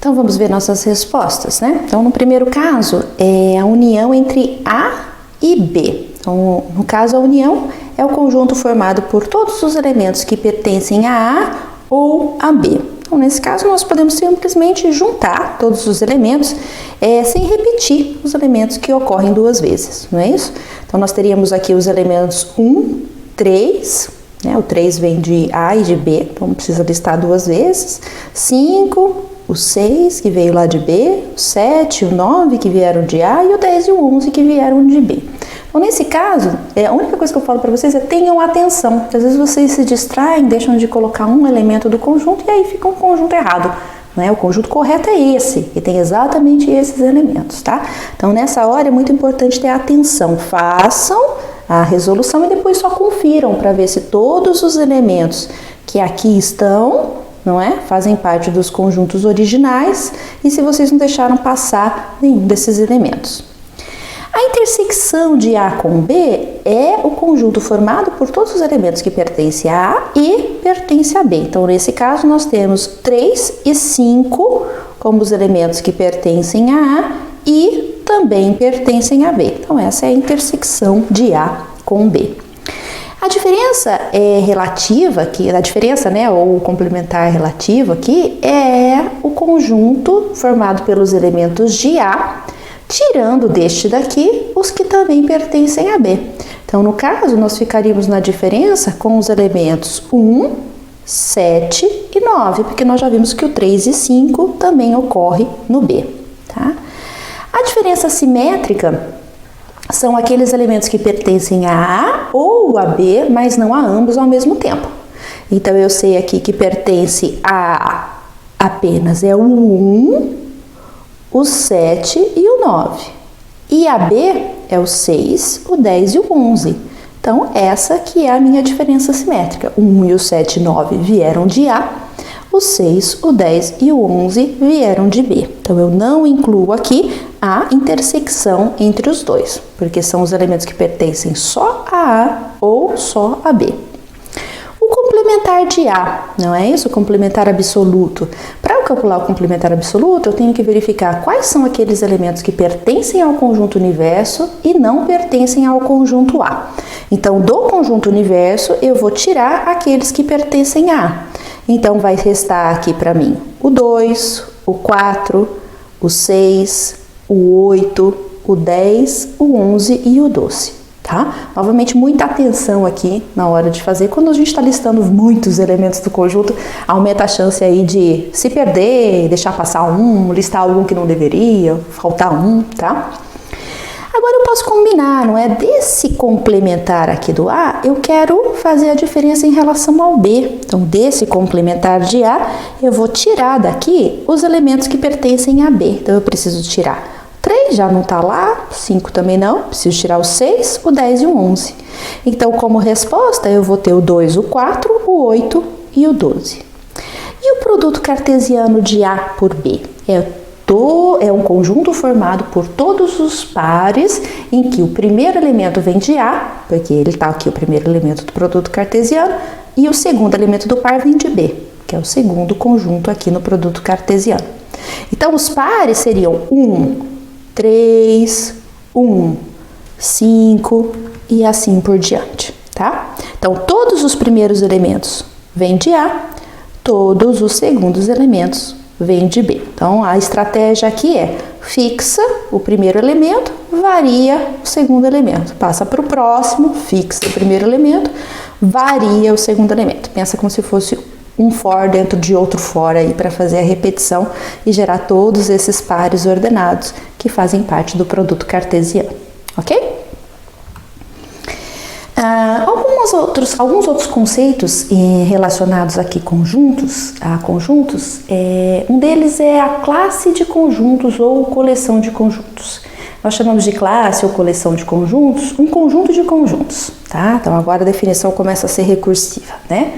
Então, vamos ver nossas respostas, né? Então, no primeiro caso, é a união entre A e B. Então, no caso, a união é o conjunto formado por todos os elementos que pertencem a A ou a B. Então, nesse caso, nós podemos simplesmente juntar todos os elementos sem repetir os elementos que ocorrem duas vezes, não é isso? Então, nós teríamos aqui os elementos 1, 3, né? O 3 vem de A e de B, então não precisa listar duas vezes. 5, o 6, que veio lá de B, o 7, o 9, que vieram de A, e o 10 e o 11, que vieram de B. Então, nesse caso, a única coisa que eu falo para vocês é tenham atenção, porque às vezes vocês se distraem, deixam de colocar um elemento do conjunto e aí fica um conjunto errado, né? O conjunto correto é esse, que tem exatamente esses elementos, tá? Então, nessa hora é muito importante ter atenção. Façam a resolução e depois só confiram para ver se todos os elementos que aqui estão, não é? Fazem parte dos conjuntos originais e se vocês não deixaram passar nenhum desses elementos. A intersecção de A com B é o conjunto formado por todos os elementos que pertencem a A e pertencem a B. Então, nesse caso, nós temos 3 e 5 como os elementos que pertencem a A e também pertencem a B. Então, essa é a intersecção de A com B. A diferença relativa aqui, a diferença, né, ou complementar relativo aqui, é o conjunto formado pelos elementos de A, tirando deste daqui os que também pertencem a B. Então, no caso, nós ficaríamos na diferença com os elementos 1, 7 e 9, porque nós já vimos que o 3 e 5 também ocorre no B, tá? A diferença simétrica são aqueles elementos que pertencem a A ou a B, mas não a ambos ao mesmo tempo. Então, eu sei aqui que pertence a apenas é o 1, o 7 e o 9. E a B é o 6, o 10 e o 11. Então, essa que é a minha diferença simétrica. O 1 e o 7 e 9 vieram de A, o 6, o 10 e o 11 vieram de B. Então, eu não incluo aqui a intersecção entre os dois, porque são os elementos que pertencem só a A ou só a B. O complementar de A, não é isso? O complementar absoluto. Para eu calcular o complementar absoluto, eu tenho que verificar quais são aqueles elementos que pertencem ao conjunto universo e não pertencem ao conjunto A. Então, do conjunto universo, eu vou tirar aqueles que pertencem a A. Então, vai restar aqui para mim o 2, o 4, o 6, o 8, o 10, o 11 e o 12. Tá? Novamente, muita atenção aqui na hora de fazer. Quando a gente está listando muitos elementos do conjunto, aumenta a chance aí de se perder, deixar passar um, listar algum que não deveria, faltar um, tá? Agora eu posso combinar, não é? Desse complementar aqui do A, eu quero fazer a diferença em relação ao B. Então, desse complementar de A, eu vou tirar daqui os elementos que pertencem a B. Então, eu preciso tirar 3 já não está lá, 5 também não, preciso tirar o 6, o 10 e o 11. Então, como resposta, eu vou ter o 2, o 4, o 8 e o 12. E o produto cartesiano de A por B? É um conjunto formado por todos os pares em que o primeiro elemento vem de A, porque ele está aqui o primeiro elemento do produto cartesiano, e o segundo elemento do par vem de B, que é o segundo conjunto aqui no produto cartesiano. Então, os pares seriam 1, 3, 1, 5 e assim por diante, tá? Então, todos os primeiros elementos vêm de A, todos os segundos elementos vêm de B. Então, a estratégia aqui é fixa o primeiro elemento, varia o segundo elemento. Passa para o próximo, fixa o primeiro elemento, varia o segundo elemento. Pensa como se fosse um for dentro de outro for aí para fazer a repetição e gerar todos esses pares ordenados que fazem parte do produto cartesiano, ok? Alguns outros conceitos relacionados aqui a conjuntos, um deles é a classe de conjuntos ou coleção de conjuntos. Nós chamamos de classe ou coleção de conjuntos, um conjunto de conjuntos, tá? Então, agora a definição começa a ser recursiva, né?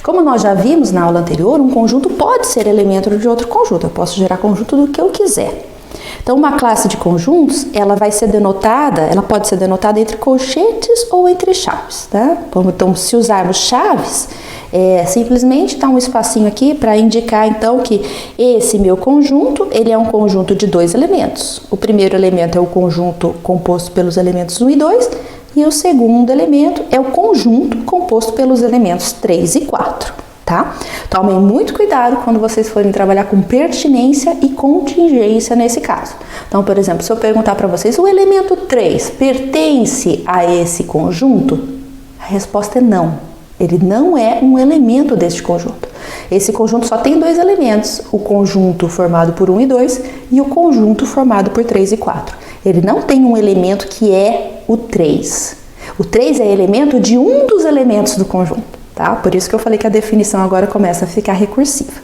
Como nós já vimos na aula anterior, um conjunto pode ser elemento de outro conjunto, eu posso gerar conjunto do que eu quiser. Então, uma classe de conjuntos, ela pode ser denotada entre colchetes ou entre chaves, tá? Então, se usarmos chaves, Simplesmente dá um espacinho aqui para indicar então que esse meu conjunto, ele é um conjunto de dois elementos. O primeiro elemento é o conjunto composto pelos elementos 1 e 2, e o segundo elemento é o conjunto composto pelos elementos 3 e 4, tá? Tomem muito cuidado quando vocês forem trabalhar com pertinência e contingência nesse caso. Então, por exemplo, se eu perguntar para vocês, o elemento 3 pertence a esse conjunto? A resposta é não. Ele não é um elemento deste conjunto. Esse conjunto só tem dois elementos, o conjunto formado por 1 e 2 e o conjunto formado por 3 e 4. Ele não tem um elemento que é o 3. O 3 é elemento de um dos elementos do conjunto, tá? Por isso que eu falei que a definição agora começa a ficar recursiva.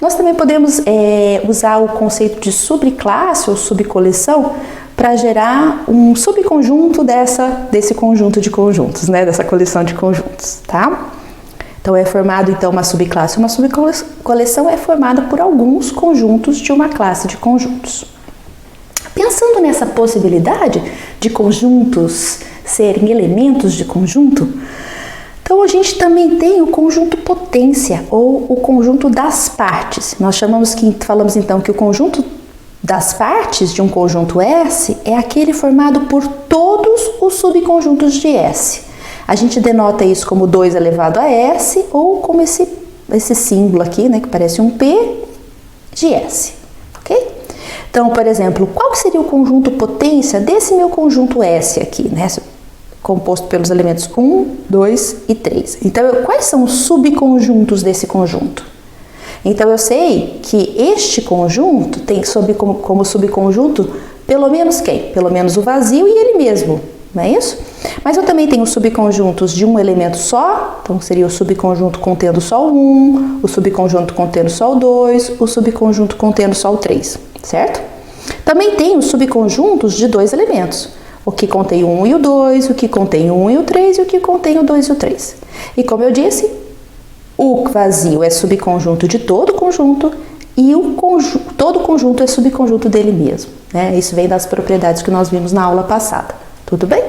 Nós também podemos usar o conceito de subclasse ou subcoleção para gerar um subconjunto desse conjunto de conjuntos, né? Dessa coleção de conjuntos, tá? Então é formado uma subclasse. Uma subcoleção é formada por alguns conjuntos de uma classe de conjuntos. Pensando nessa possibilidade de conjuntos serem elementos de conjunto, então a gente também tem o conjunto potência ou o conjunto das partes. Nós falamos então que o conjunto das partes de um conjunto S é aquele formado por todos os subconjuntos de S. A gente denota isso como 2 elevado a S ou como esse símbolo aqui, né, que parece um P de S, ok? Então, por exemplo, qual que seria o conjunto potência desse meu conjunto S aqui, né? Composto pelos elementos 1, 2 e 3. Então, quais são os subconjuntos desse conjunto? Então, eu sei que este conjunto tem como subconjunto pelo menos quem? Pelo menos o vazio e ele mesmo, não é isso? Mas eu também tenho subconjuntos de um elemento só, então seria o subconjunto contendo só o 1, o subconjunto contendo só o 2, o subconjunto contendo só o 3, certo? Também tenho subconjuntos de dois elementos, o que contém o 1 e o 2, o que contém o 1 e o 3 e o que contém o 2 e o 3. E como eu disse, o vazio é subconjunto de todo conjunto e todo conjunto é subconjunto dele mesmo, né? Isso vem das propriedades que nós vimos na aula passada, tudo bem?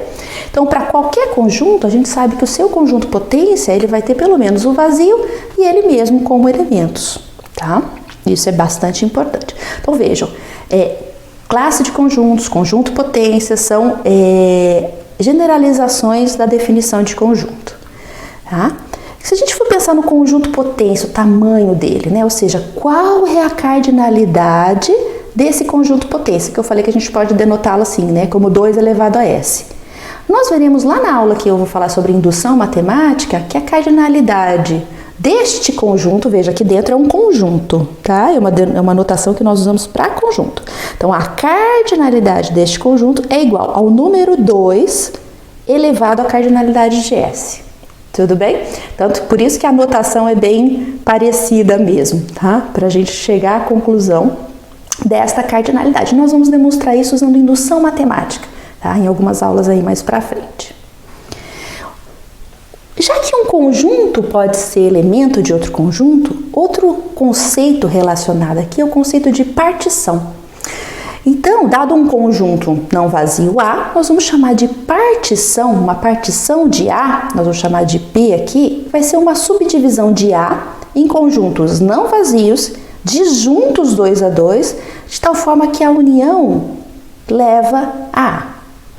Então, para qualquer conjunto, a gente sabe que o seu conjunto potência, ele vai ter pelo menos o vazio e ele mesmo como elementos, tá? Isso é bastante importante. Então, vejam, classe de conjuntos, conjunto potência, são generalizações da definição de conjunto, tá? Se a gente for pensar no conjunto potência, o tamanho dele, né? Ou seja, qual é a cardinalidade desse conjunto potência, que eu falei que a gente pode denotá-lo assim, né? Como 2 elevado a S. Nós veremos lá na aula que eu vou falar sobre indução matemática, que a cardinalidade deste conjunto, veja, aqui dentro é um conjunto, tá? É uma notação que nós usamos para conjunto. Então, a cardinalidade deste conjunto é igual ao número 2 elevado à cardinalidade de S. Tudo bem? Tanto por isso que a notação é bem parecida mesmo, tá? Para a gente chegar à conclusão desta cardinalidade. Nós vamos demonstrar isso usando indução matemática, tá? Em algumas aulas aí mais para frente. Já que um conjunto pode ser elemento de outro conjunto, outro conceito relacionado aqui é o conceito de partição. Então, dado um conjunto não vazio A, nós vamos chamar de partição, uma partição de A, nós vamos chamar de P aqui, vai ser uma subdivisão de A em conjuntos não vazios, disjuntos 2 a 2, de tal forma que a união leva a A,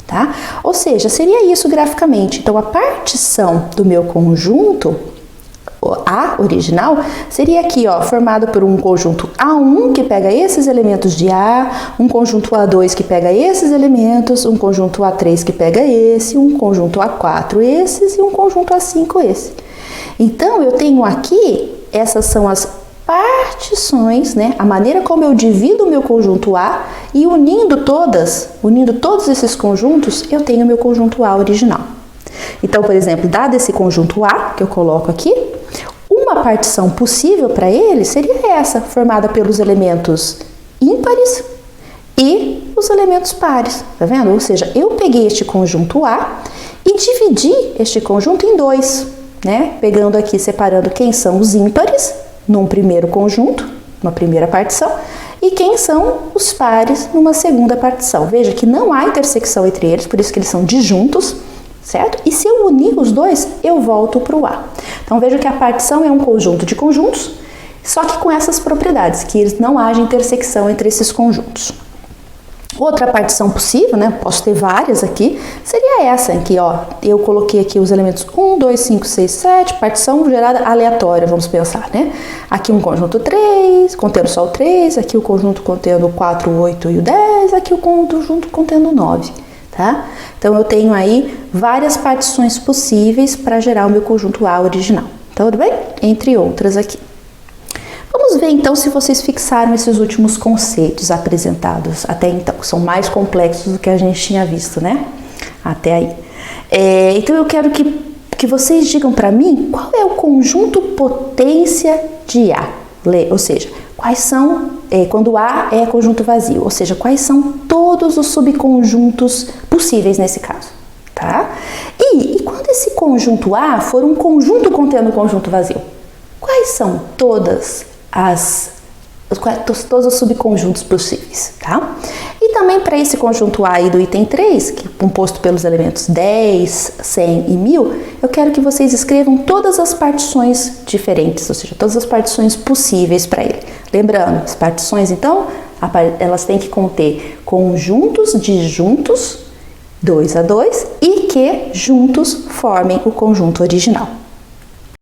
tá? Ou seja, seria isso graficamente. Então, a partição do meu conjunto, A original, seria aqui, ó, formado por um conjunto A1 que pega esses elementos de A, um conjunto A2 que pega esses elementos, um conjunto A3 que pega esse, um conjunto A4 esses e um conjunto A5 esse. Então, eu tenho aqui, essas são as partições, né? A maneira como eu divido o meu conjunto A e unindo todos esses conjuntos, eu tenho o meu conjunto A original. Então, por exemplo, dado esse conjunto A, que eu coloco aqui, uma partição possível para ele seria essa, formada pelos elementos ímpares e os elementos pares, tá vendo? Ou seja, eu peguei este conjunto A e dividi este conjunto em dois, né? Pegando aqui, separando quem são os ímpares num primeiro conjunto, numa primeira partição, e quem são os pares numa segunda partição. Veja que não há intersecção entre eles, por isso que eles são disjuntos, certo? E se eu unir os dois, eu volto para o A. Então veja que a partição é um conjunto de conjuntos, só que com essas propriedades, que eles não haja intersecção entre esses conjuntos. Outra partição possível, né, posso ter várias aqui, seria essa aqui, ó, eu coloquei aqui os elementos 1, 2, 5, 6, 7, partição gerada aleatória, vamos pensar, né? Aqui um conjunto 3, contendo só o 3, aqui o conjunto contendo o 4, o 8 e o 10, aqui o conjunto contendo o 9, tá? Então eu tenho aí várias partições possíveis para gerar o meu conjunto A original, então, tudo bem? Entre outras aqui. Vamos ver então se vocês fixaram esses últimos conceitos apresentados até então, que são mais complexos do que a gente tinha visto, né? Até aí. Então eu quero que vocês digam para mim qual é o conjunto potência de A. Ou seja, quais são, quando A é conjunto vazio, ou seja, quais são todos os subconjuntos possíveis nesse caso, tá? E quando esse conjunto A for um conjunto contendo um conjunto vazio, quais são todos os subconjuntos possíveis, tá? E também para esse conjunto A aí do item 3, que é composto pelos elementos 10, 100 e 1000, eu quero que vocês escrevam todas as partições diferentes, ou seja, todas as partições possíveis para ele. Lembrando, as partições, então, elas têm que conter conjuntos disjuntos 2 a 2 e que juntos formem o conjunto original.